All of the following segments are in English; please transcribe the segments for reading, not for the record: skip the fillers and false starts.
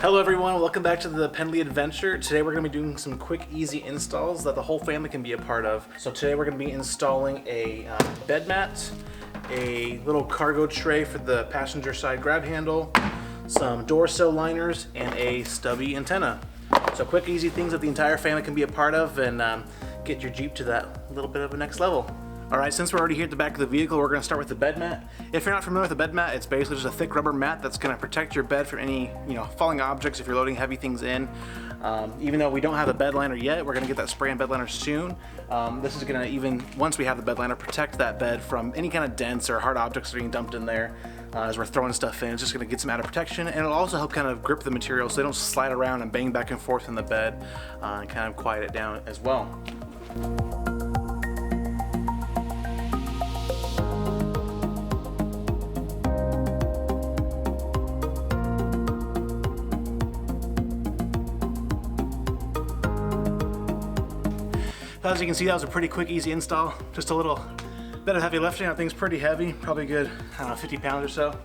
Hello everyone, welcome back to the Pendley Adventure. Today we're going to be doing some quick, easy installs that the whole family can be a part of. So today we're going to be installing a bed mat, a little cargo tray for the passenger side grab handle, some door sill liners, and a stubby antenna. So quick, easy things that the entire family can be a part of and get your Jeep to that little bit of a next level. Alright, since we're already here at the back of the vehicle, we're going to start with the bed mat. If you're not familiar with the bed mat, it's basically just a thick rubber mat that's going to protect your bed from any, falling objects if you're loading heavy things in. Even though we don't have a bed liner yet, we're going to get that spray and bed liner soon. This is going to, even once we have the bed liner, protect that bed from any kind of dents or hard objects that are being dumped in there as we're throwing stuff in. It's just going to get some added protection, and it'll also help kind of grip the material so they don't slide around and bang back and forth in the bed and kind of quiet it down as well. As you can see, that was a pretty quick, easy install. Just a little bit of heavy lifting. That thing's pretty heavy, probably good, 50 pounds or so.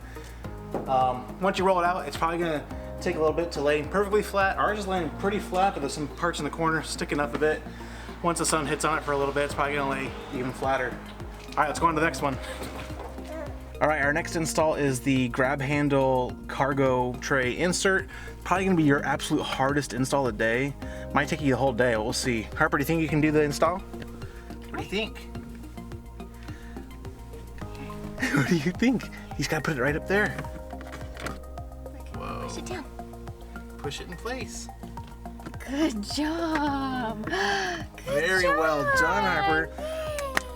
Once you roll it out, it's probably gonna take a little bit to lay perfectly flat. Ours is laying pretty flat, but there's some parts in the corner sticking up a bit. Once the sun hits on it for a little bit, it's probably gonna lay even flatter. All right, let's go on to the next one. All right, our next install is the grab handle cargo tray insert. Probably gonna be your absolute hardest install of the day. Might take you the whole day, we'll see. Harper, do you think you can do the install? What do you think? What do you think? He's gotta put it right up there. Whoa. Push it down. Push it in place. Good job. Very well done, Harper.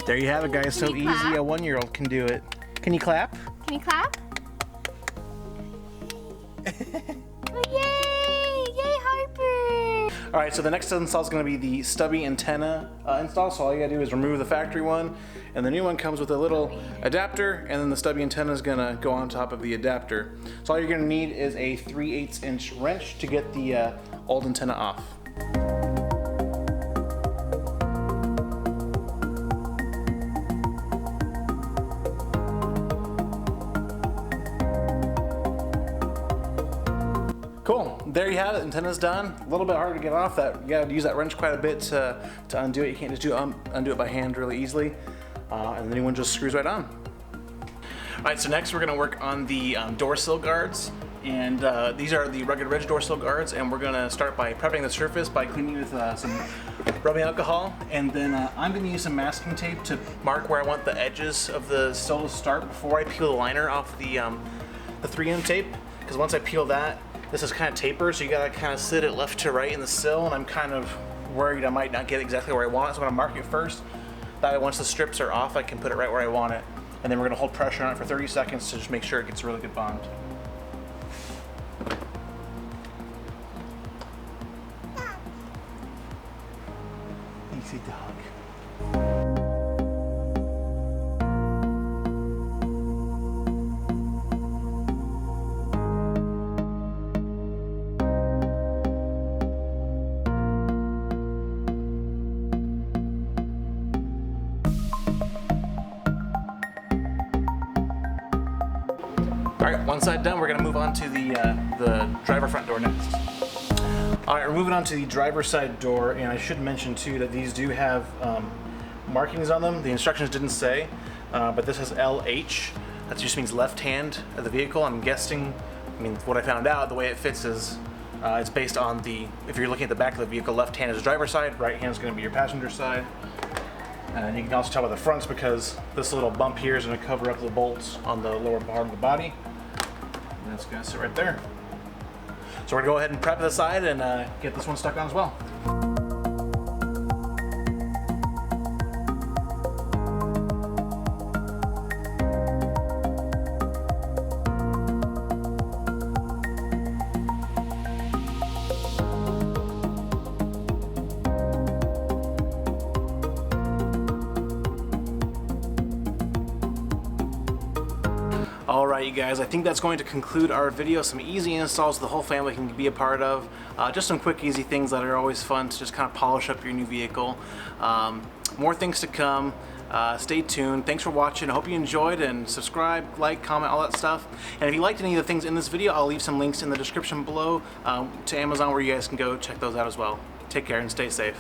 There you have it, guys. So easy, a 1-year-old can do it. Can you clap? Can you clap? Oh, yay! Yay, Harper! All right, so the next install is going to be the stubby antenna install. So all you got to do is remove the factory one, and the new one comes with a little adapter, and then the stubby antenna is going to go on top of the adapter. So all you're going to need is a 3/8 inch wrench to get the old antenna off. Cool, there you have it, antenna's done. A little bit harder to get off. That you gotta use that wrench quite a bit to undo it. You can't just undo it by hand really easily. And the new one just screws right on. All right, so next we're gonna work on the door sill guards. And these are the Rugged Ridge door sill guards, and we're gonna start by prepping the surface by cleaning with some rubbing alcohol. And then I'm gonna use some masking tape to mark where I want the edges of the sill to start before I peel the liner off the 3M tape. Because once I peel that, this is kind of tapered, so you gotta kind of sit it left to right in the sill, and I'm kind of worried I might not get exactly where I want it, so I'm gonna mark it first. That way, once the strips are off, I can put it right where I want it. And then we're gonna hold pressure on it for 30 seconds to just make sure it gets a really good bond. Easy dog. All right, one side done, we're gonna move on to the driver front door next. All right, we're moving on to the driver's side door, and I should mention too that these do have markings on them. The instructions didn't say, but this has LH. That just means left hand of the vehicle. I'm guessing, what I found out, the way it fits is it's based on if you're looking at the back of the vehicle, left hand is the driver's side, right hand is gonna be your passenger side. And you can also tell by the fronts because this little bump here is gonna cover up the bolts on the lower part of the body. And that's gonna sit right there. So we're gonna go ahead and prep the side and get this one stuck on as well. Alright you guys, I think that's going to conclude our video. Some easy installs the whole family can be a part of. Just some quick easy things that are always fun to just kind of polish up your new vehicle. More things to come. Stay tuned. Thanks for watching. I hope you enjoyed, and subscribe, like, comment, all that stuff. And if you liked any of the things in this video, I'll leave some links in the description below to Amazon where you guys can go check those out as well. Take care and stay safe.